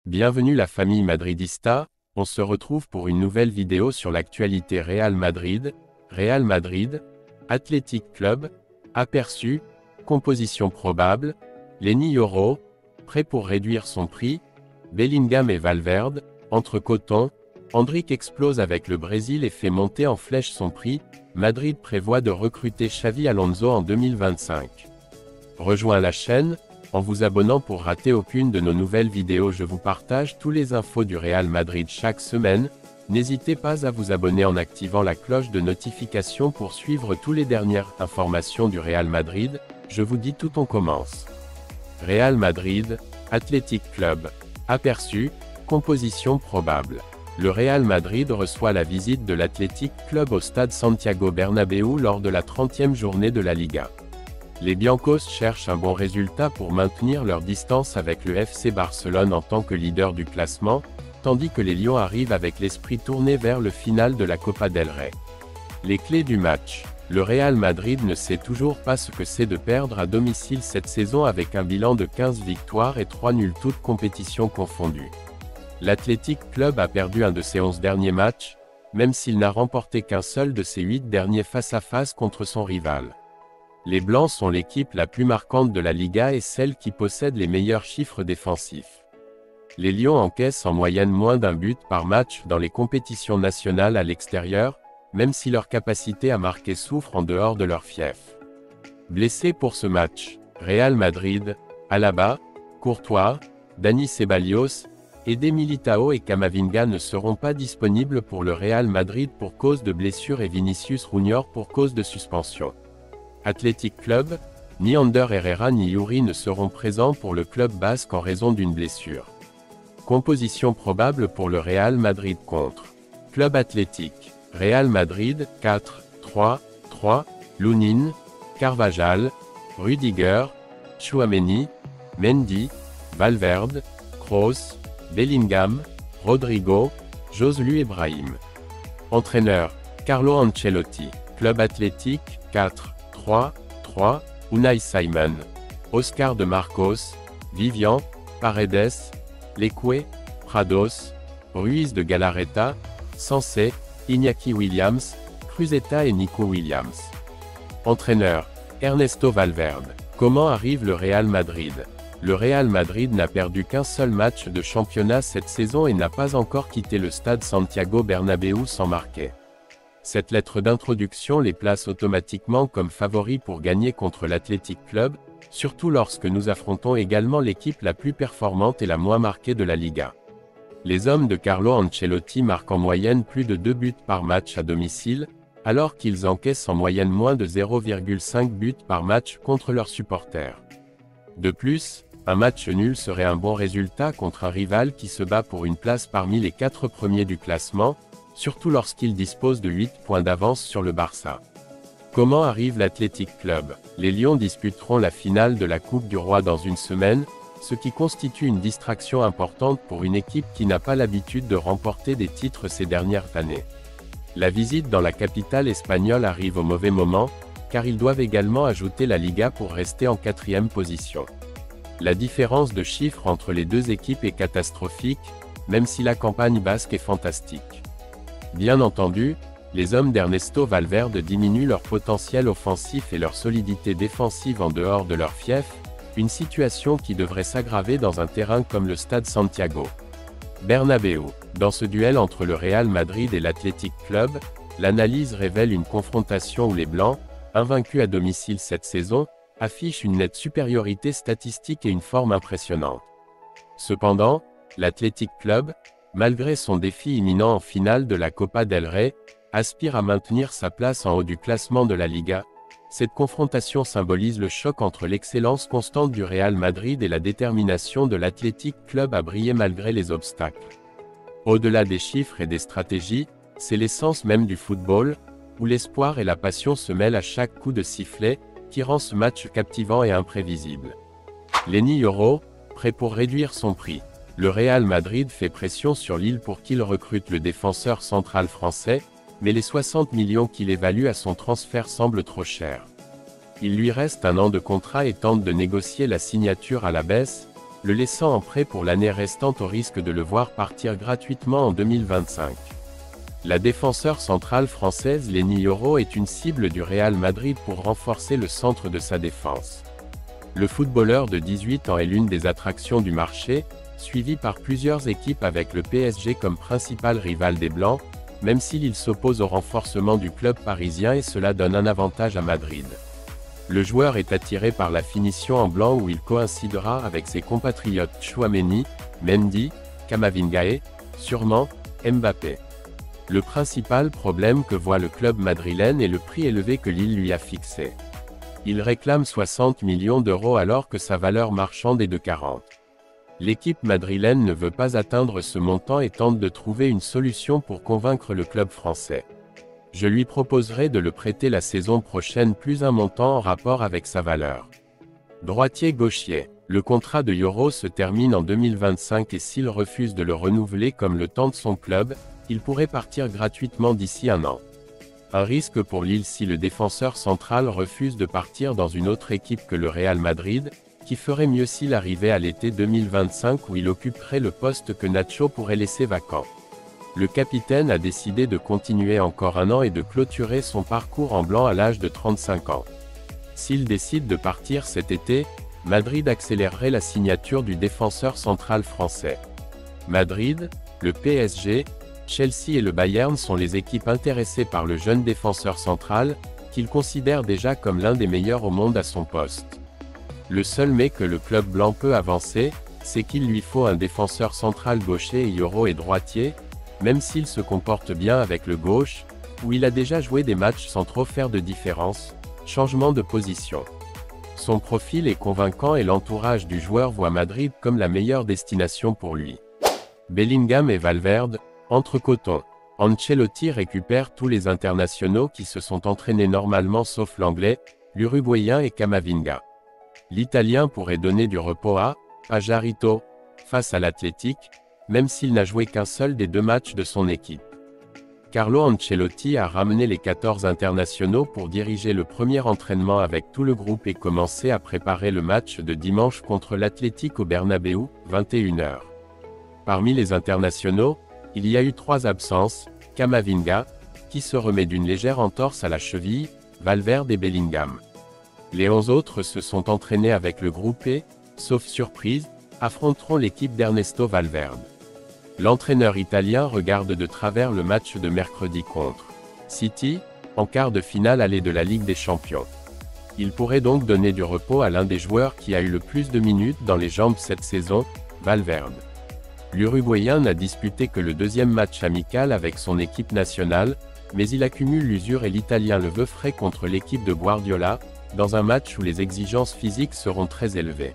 Bienvenue la famille madridista, on se retrouve pour une nouvelle vidéo sur l'actualité Real Madrid, Athletic Club, aperçu, composition probable, Lenny Yoro, prêt pour réduire son prix, Bellingham et Valverde, entre cotons, Endrick explose avec le Brésil et fait monter en flèche son prix, Madrid prévoit de recruter Xavi Alonso en 2025. Rejoins la chaîne, en vous abonnant pour rater aucune de nos nouvelles vidéos. Je vous partage tous les infos du Real Madrid chaque semaine, n'hésitez pas à vous abonner en activant la cloche de notification pour suivre toutes les dernières informations du Real Madrid. Je vous dis tout, on commence. Real Madrid, Athletic Club, aperçu, composition probable. Le Real Madrid reçoit la visite de l'Athletic Club au stade Santiago Bernabéu lors de la 30e journée de la Liga. Les Blancos cherchent un bon résultat pour maintenir leur distance avec le FC Barcelone en tant que leader du classement, tandis que les Lions arrivent avec l'esprit tourné vers le final de la Copa del Rey. Les clés du match. Le Real Madrid ne sait toujours pas ce que c'est de perdre à domicile cette saison avec un bilan de 15 victoires et 3 nuls toutes compétitions confondues. L'Athletic Club a perdu un de ses 11 derniers matchs, même s'il n'a remporté qu'un seul de ses 8 derniers face-à-face contre son rival. Les Blancs sont l'équipe la plus marquante de la Liga et celle qui possède les meilleurs chiffres défensifs. Les Lions encaissent en moyenne moins d'un but par match dans les compétitions nationales à l'extérieur, même si leur capacité à marquer souffre en dehors de leur fief. Blessés pour ce match, Real Madrid, Alaba, Courtois, Dani Ceballos, Eder Militao et Camavinga ne seront pas disponibles pour le Real Madrid pour cause de blessure et Vinicius Junior pour cause de suspension. Athletic Club, ni Ander Herrera ni Yuri ne seront présents pour le club basque en raison d'une blessure. Composition probable pour le Real Madrid contre Club Athletic. Real Madrid, 4-3-3, Lunin, Carvajal, Rudiger, Tchouaméni, Mendy, Valverde, Kroos, Bellingham, Rodrigo, Joselu Ibrahim. Entraîneur, Carlo Ancelotti. Club Athletic, 4-3-3, Unai Simon, Oscar de Marcos, Vivian, Paredes, Leque, Prados, Ruiz de Galarreta, Sancé, Iñaki Williams, Cruzeta et Nico Williams. Entraîneur, Ernesto Valverde. Comment arrive le Real Madrid? Le Real Madrid n'a perdu qu'un seul match de championnat cette saison et n'a pas encore quitté le stade Santiago Bernabéu sans marquer. Cette lettre d'introduction les place automatiquement comme favoris pour gagner contre l'Athletic Club, surtout lorsque nous affrontons également l'équipe la plus performante et la moins marquée de la Liga. Les hommes de Carlo Ancelotti marquent en moyenne plus de 2 buts par match à domicile, alors qu'ils encaissent en moyenne moins de 0,5 buts par match contre leurs supporters. De plus, un match nul serait un bon résultat contre un rival qui se bat pour une place parmi les 4 premiers du classement, surtout lorsqu'il dispose de 8 points d'avance sur le Barça. Comment arrive l'Athletic Club? Les Lions disputeront la finale de la Coupe du Roi dans une semaine, ce qui constitue une distraction importante pour une équipe qui n'a pas l'habitude de remporter des titres ces dernières années. La visite dans la capitale espagnole arrive au mauvais moment, car ils doivent également ajouter la Liga pour rester en 4e position. La différence de chiffres entre les deux équipes est catastrophique, même si la campagne basque est fantastique. Bien entendu, les hommes d'Ernesto Valverde diminuent leur potentiel offensif et leur solidité défensive en dehors de leur fief, une situation qui devrait s'aggraver dans un terrain comme le stade Santiago Bernabéu. Dans ce duel entre le Real Madrid et l'Athletic Club, l'analyse révèle une confrontation où les Blancs, invaincus à domicile cette saison, affichent une nette supériorité statistique et une forme impressionnante. Cependant, l'Athletic Club, malgré son défi imminent en finale de la Copa del Rey, aspire à maintenir sa place en haut du classement de la Liga. Cette confrontation symbolise le choc entre l'excellence constante du Real Madrid et la détermination de l'Athletic Club à briller malgré les obstacles. Au-delà des chiffres et des stratégies, c'est l'essence même du football, où l'espoir et la passion se mêlent à chaque coup de sifflet, qui rend ce match captivant et imprévisible. Lenny Yoro, prêt pour réduire son prix. Le Real Madrid fait pression sur Lille pour qu'il recrute le défenseur central français, mais les 60 millions qu'il évalue à son transfert semblent trop chers. Il lui reste un an de contrat et tente de négocier la signature à la baisse, le laissant en prêt pour l'année restante au risque de le voir partir gratuitement en 2025. La défenseur centrale française Leny Yoro est une cible du Real Madrid pour renforcer le centre de sa défense. Le footballeur de 18 ans est l'une des attractions du marché, suivi par plusieurs équipes avec le PSG comme principal rival des Blancs, même s'il s'oppose au renforcement du club parisien et cela donne un avantage à Madrid. Le joueur est attiré par la finition en blanc où il coïncidera avec ses compatriotes Tchouaméni, Mendy, Camavinga et, sûrement, Mbappé. Le principal problème que voit le club madrilène est le prix élevé que Lille lui a fixé. Il réclame 60 millions d'euros alors que sa valeur marchande est de 40. L'équipe madrilène ne veut pas atteindre ce montant et tente de trouver une solution pour convaincre le club français. Je lui proposerai de le prêter la saison prochaine plus un montant en rapport avec sa valeur. Droitier-gauchier. Le contrat de Yoro se termine en 2025 et s'il refuse de le renouveler comme le tente son club, il pourrait partir gratuitement d'ici un an. Un risque pour Lille si le défenseur central refuse de partir dans une autre équipe que le Real Madrid, qui ferait mieux s'il arrivait à l'été 2025 où il occuperait le poste que Nacho pourrait laisser vacant. Le capitaine a décidé de continuer encore un an et de clôturer son parcours en blanc à l'âge de 35 ans. S'il décide de partir cet été, Madrid accélérerait la signature du défenseur central français. Madrid, le PSG, Chelsea et le Bayern sont les équipes intéressées par le jeune défenseur central, qu'il considère déjà comme l'un des meilleurs au monde à son poste. Le seul mais que le club blanc peut avancer, c'est qu'il lui faut un défenseur central gaucher et Yoro est droitier, même s'il se comporte bien avec le gauche, où il a déjà joué des matchs sans trop faire de différence, changement de position. Son profil est convaincant et l'entourage du joueur voit Madrid comme la meilleure destination pour lui. Bellingham et Valverde, entre-cotons. Ancelotti récupère tous les internationaux qui se sont entraînés normalement sauf l'anglais, l'uruguayen et Camavinga. L'italien pourrait donner du repos à Pajarito, face à l'Athletic, même s'il n'a joué qu'un seul des 2 matchs de son équipe. Carlo Ancelotti a ramené les 14 internationaux pour diriger le premier entraînement avec tout le groupe et commencer à préparer le match de dimanche contre l'Athletic au Bernabéu, 21h. Parmi les internationaux, il y a eu 3 absences, Camavinga, qui se remet d'une légère entorse à la cheville, Valverde et Bellingham. Les 11 autres se sont entraînés avec le groupe et, sauf surprise, affronteront l'équipe d'Ernesto Valverde. L'entraîneur italien regarde de travers le match de mercredi contre City, en quart de finale aller de la Ligue des Champions. Il pourrait donc donner du repos à l'un des joueurs qui a eu le plus de minutes dans les jambes cette saison, Valverde. L'Uruguayen n'a disputé que le 2e match amical avec son équipe nationale, mais il accumule l'usure et l'Italien le veut frais contre l'équipe de Guardiola, dans un match où les exigences physiques seront très élevées.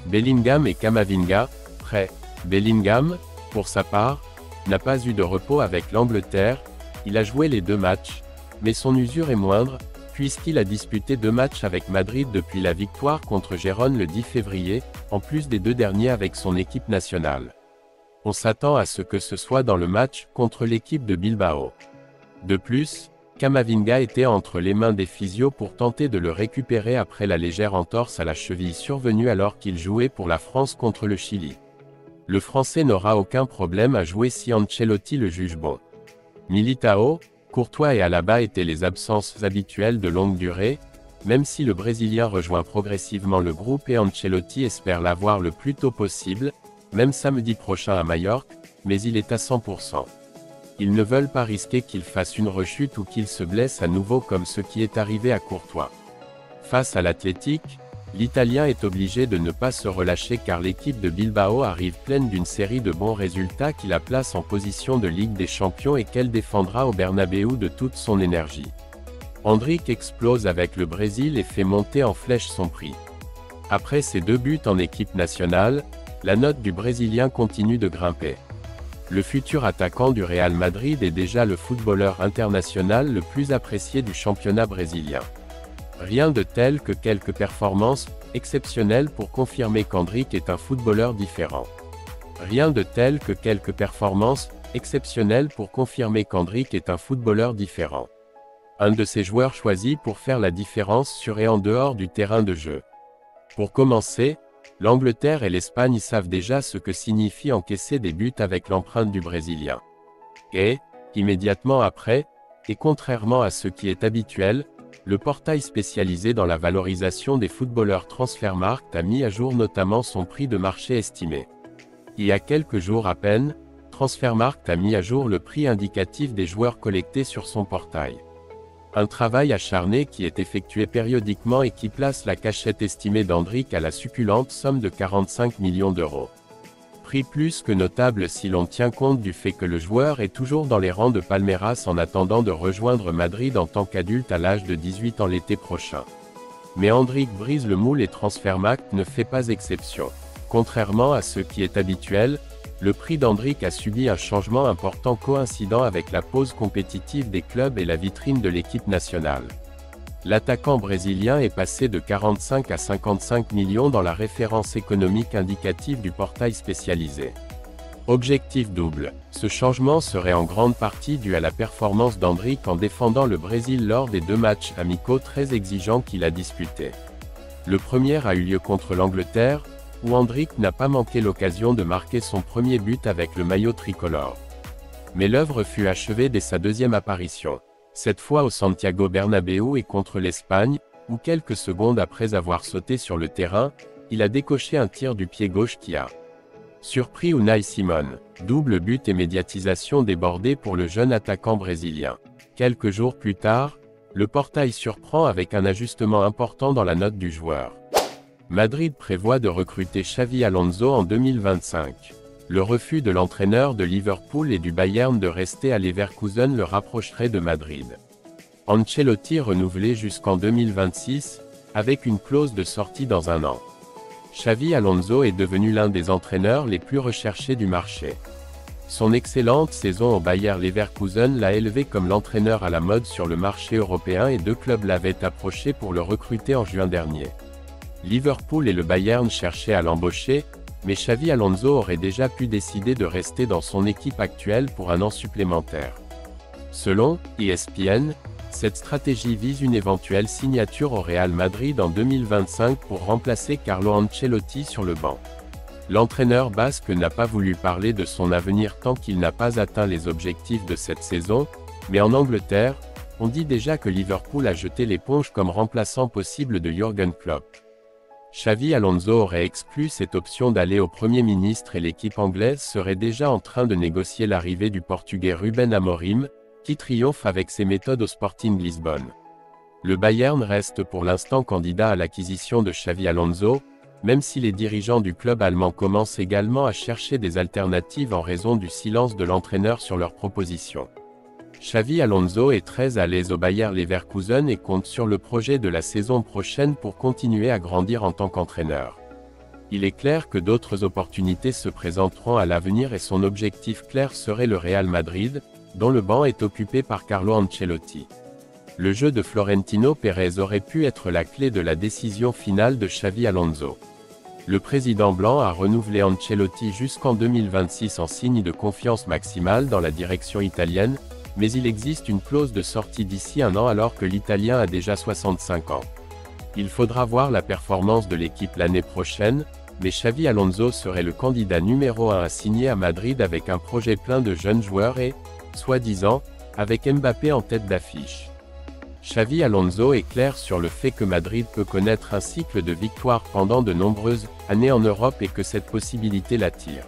Bellingham et Camavinga, prêts. Bellingham, pour sa part, n'a pas eu de repos avec l'Angleterre, il a joué les 2 matchs, mais son usure est moindre, puisqu'il a disputé 2 matchs avec Madrid depuis la victoire contre Gérone le 10 février, en plus des 2 derniers avec son équipe nationale. On s'attend à ce que ce soit dans le match contre l'équipe de Bilbao. De plus, Camavinga était entre les mains des physios pour tenter de le récupérer après la légère entorse à la cheville survenue alors qu'il jouait pour la France contre le Chili. Le Français n'aura aucun problème à jouer si Ancelotti le juge bon. Militao, Courtois et Alaba étaient les absences habituelles de longue durée, même si le Brésilien rejoint progressivement le groupe et Ancelotti espère l'avoir le plus tôt possible, même samedi prochain à Majorque, mais il est à 100%. Ils ne veulent pas risquer qu'il fasse une rechute ou qu'il se blesse à nouveau comme ce qui est arrivé à Courtois. Face à l'Athletic, l'Italien est obligé de ne pas se relâcher car l'équipe de Bilbao arrive pleine d'une série de bons résultats qui la place en position de Ligue des Champions et qu'elle défendra au Bernabéu de toute son énergie. Endrick explose avec le Brésil et fait monter en flèche son prix. Après ses 2 buts en équipe nationale, la note du Brésilien continue de grimper. Le futur attaquant du Real Madrid est déjà le footballeur international le plus apprécié du championnat brésilien. Rien de tel que quelques performances exceptionnelles pour confirmer qu'Endrick est un footballeur différent. Rien de tel que quelques performances exceptionnelles pour confirmer qu'Endrick est un footballeur différent. Un de ces joueurs choisis pour faire la différence sur et en dehors du terrain de jeu. Pour commencer, L'Angleterre et l'Espagne savent déjà ce que signifie encaisser des buts avec l'empreinte du Brésilien. Et, immédiatement après, et contrairement à ce qui est habituel, le portail spécialisé dans la valorisation des footballeurs Transfermarkt a mis à jour notamment son prix de marché estimé. Il y a quelques jours à peine, Transfermarkt a mis à jour le prix indicatif des joueurs collectés sur son portail. Un travail acharné qui est effectué périodiquement et qui place la cachette estimée d'Endrick à la succulente somme de 45 millions d'euros. Prix plus que notable si l'on tient compte du fait que le joueur est toujours dans les rangs de Palmeiras en attendant de rejoindre Madrid en tant qu'adulte à l'âge de 18 ans l'été prochain. Mais Endrick brise le moule et Transfermarkt ne fait pas exception. Contrairement à ce qui est habituel, le prix d'Endrick a subi un changement important coïncidant avec la pause compétitive des clubs et la vitrine de l'équipe nationale. L'attaquant brésilien est passé de 45 à 55 millions dans la référence économique indicative du portail spécialisé. Objectif double. Ce changement serait en grande partie dû à la performance d'Endrick en défendant le Brésil lors des 2 matchs amicaux très exigeants qu'il a disputés. Le premier a eu lieu contre l'Angleterre, où Endrick n'a pas manqué l'occasion de marquer son premier but avec le maillot tricolore. Mais l'œuvre fut achevée dès sa deuxième apparition, cette fois au Santiago Bernabéu et contre l'Espagne, où quelques secondes après avoir sauté sur le terrain, il a décoché un tir du pied gauche qui a surpris Unai Simon. Double but et médiatisation débordée pour le jeune attaquant brésilien. Quelques jours plus tard, le portail surprend avec un ajustement important dans la note du joueur. Madrid prévoit de recruter Xavi Alonso en 2025. Le refus de l'entraîneur de Liverpool et du Bayern de rester à Leverkusen le rapprocherait de Madrid. Ancelotti renouvelé jusqu'en 2026, avec une clause de sortie dans un an. Xavi Alonso est devenu l'un des entraîneurs les plus recherchés du marché. Son excellente saison au Bayer Leverkusen l'a élevé comme l'entraîneur à la mode sur le marché européen et 2 clubs l'avaient approché pour le recruter en juin dernier. Liverpool et le Bayern cherchaient à l'embaucher, mais Xavi Alonso aurait déjà pu décider de rester dans son équipe actuelle pour un an supplémentaire. Selon ESPN, cette stratégie vise une éventuelle signature au Real Madrid en 2025 pour remplacer Carlo Ancelotti sur le banc. L'entraîneur basque n'a pas voulu parler de son avenir tant qu'il n'a pas atteint les objectifs de cette saison, mais en Angleterre, on dit déjà que Liverpool a jeté l'éponge comme remplaçant possible de Jürgen Klopp. Xavi Alonso aurait exclu cette option d'aller au Premier ministre et l'équipe anglaise serait déjà en train de négocier l'arrivée du Portugais Ruben Amorim, qui triomphe avec ses méthodes au Sporting Lisbonne. Le Bayern reste pour l'instant candidat à l'acquisition de Xavi Alonso, même si les dirigeants du club allemand commencent également à chercher des alternatives en raison du silence de l'entraîneur sur leurs propositions. Xavi Alonso est très à l'aise au Bayer Leverkusen et compte sur le projet de la saison prochaine pour continuer à grandir en tant qu'entraîneur. Il est clair que d'autres opportunités se présenteront à l'avenir et son objectif clair serait le Real Madrid, dont le banc est occupé par Carlo Ancelotti. Le jeu de Florentino Pérez aurait pu être la clé de la décision finale de Xavi Alonso. Le président blanc a renouvelé Ancelotti jusqu'en 2026 en signe de confiance maximale dans la direction italienne, mais il existe une clause de sortie d'ici un an alors que l'Italien a déjà 65 ans. Il faudra voir la performance de l'équipe l'année prochaine, mais Xavi Alonso serait le candidat numéro 1 à signer à Madrid avec un projet plein de jeunes joueurs et, soi-disant, avec Mbappé en tête d'affiche. Xavi Alonso est clair sur le fait que Madrid peut connaître un cycle de victoires pendant de nombreuses années en Europe et que cette possibilité l'attire.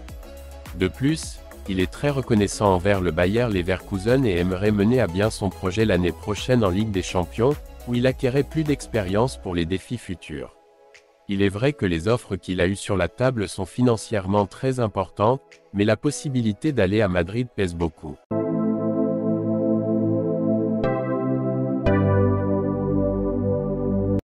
De plus, il est très reconnaissant envers le Bayer Leverkusen et aimerait mener à bien son projet l'année prochaine en Ligue des Champions, où il acquérait plus d'expérience pour les défis futurs. Il est vrai que les offres qu'il a eues sur la table sont financièrement très importantes, mais la possibilité d'aller à Madrid pèse beaucoup.